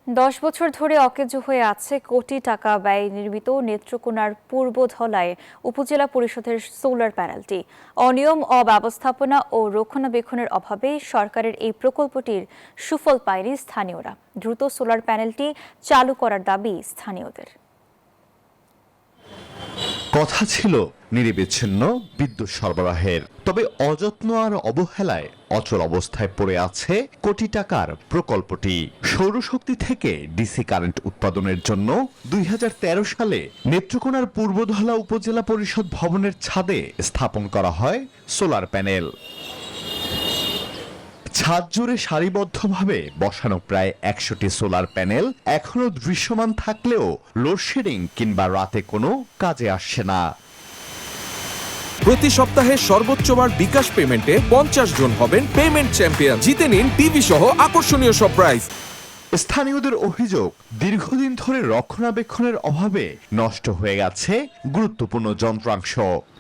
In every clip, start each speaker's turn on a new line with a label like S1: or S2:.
S1: 10 বছর ধরে অকেজো হয়ে আছে কোটি টাকা ব্যয়ে নির্মিত নেত্রকোনার পূর্ব ধলায় উপজেলা পরিষদের সোলার প্যানেলটি। অনিয়ম, অব্যবস্থাপনা ও রক্ষণাবেক্ষণের অভাবে সরকারের এই প্রকল্পটির সুফল পায়নি স্থানীয়রা। দ্রুত সোলার প্যানেলটি চালু করার দাবি স্থানীয়দের।
S2: কথা ছিল নিরবিচ্ছিন্ন বিদ্যুৎ সরবরাহের, তবে অযত্ন আর অবহেলায় অচল অবস্থায় পড়ে আছে কোটি টাকার প্রকল্পটি। সৌরশক্তি থেকে ডিসি কারেন্ট উৎপাদনের জন্য 2013 সালে নেত্রকোনার পূর্বধলা উপজেলা পরিষদ ভবনের ছাদে স্থাপন করা হয় সোলার প্যানেল। ছাদ জুড়ে সারিবদ্ধভাবে বসানো প্রায় 100টি সোলার প্যানেল এখনো দৃশ্যমান থাকলেও লোডশেডিং কিংবা রাতে কোনো কাজে আসছে না।
S3: প্রতি সপ্তাহে সর্বোচ্চ বার বিকাশ পেমেন্টে 50 জন হবেন পেমেন্ট চ্যাম্পিয়ন। জিতে নিন টিভি সহ আকর্ষণীয় সব প্রাইজ।
S2: স্থানীয়দের অভিযোগ, দীর্ঘদিন ধরে রক্ষণাবেক্ষণের অভাবে নষ্ট হয়ে গেছে গুরুত্বপূর্ণ যন্ত্রাংশ।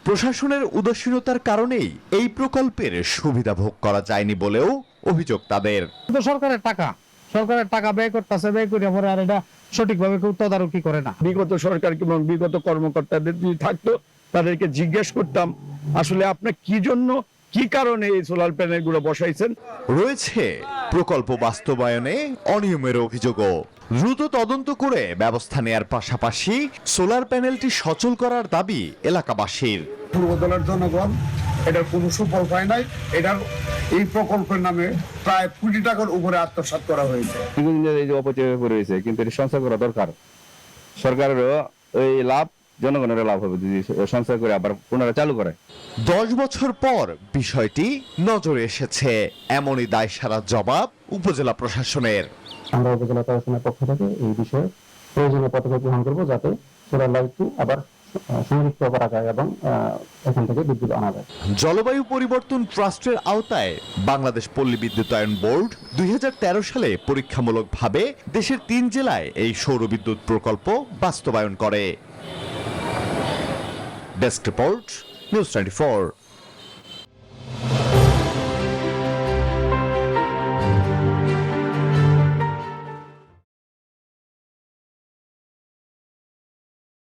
S2: প্রশাসনের উদাসীনতার কারণেই এই প্রকল্পের সুবিধা ভোগ করা যায়নি বলেও অভিযোগ তাদের।
S4: সরকারের টাকা ব্যয় করতেছে, ব্যয় করে পরে আর এটা সঠিকভাবে কেউ তদারকি করে না।
S5: বিগত সরকার এবং বিগত কর্মকর্তাদের যদি থাকতো তাদেরকে জিজ্ঞেস করতাম আসলে আপনি কি জন্য কি কারণে এই সোলার প্যানেলগুলো বসাইছেন।
S2: রয়েছে প্রকল্প বাস্তবায়নে অনিয়মের অভিযোগও। দ্রুত তদন্ত করে ব্যবস্থা নেয়ার পাশাপাশি সোলার প্যানেলটি সচল করার দাবি এলাকাবাসীর।
S6: পূর্বদলের জনগণ এটার কোনো সুফল পায় নাই। এটার এই প্রকল্পের নামে প্রায় কোটি টাকার উপরে আত্মসাৎ করা হয়েছে।
S7: এই যে অপচয় করে রয়েছে, কিন্তু এটা সঞ্চয় করা দরকার। সরকারেরও এই লাভ, জনগণের লাভ হবে যদি সঞ্চয় করে আবার পুনরায় চালু করে।
S2: 10 বছর পর বিষয়টি নজরে এসেছে, এমনই দায়সারা জবাব উপজেলা প্রশাসনের।
S4: আমরা উপজেলা প্রশাসনের পক্ষ থেকে এই বিষয়ে প্রয়োজনীয় পদক্ষেপ গ্রহণ করবো, যাতে সোলার লাইটটি আবার সংরক্ষিত করা যায় এবং এখান থেকে বিদ্যুৎ আনা যায়।
S2: জলবায়ু পরিবর্তন ট্রাস্টের আওতায় বাংলাদেশ পল্লী বিদ্যুতায়ন বোর্ড 2013 সালে পরীক্ষামূলকভাবে দেশের 3 জেলায় এই সৌরবিদ্যুৎ প্রকল্প বাস্তবায়ন করে। Desk report, news 24।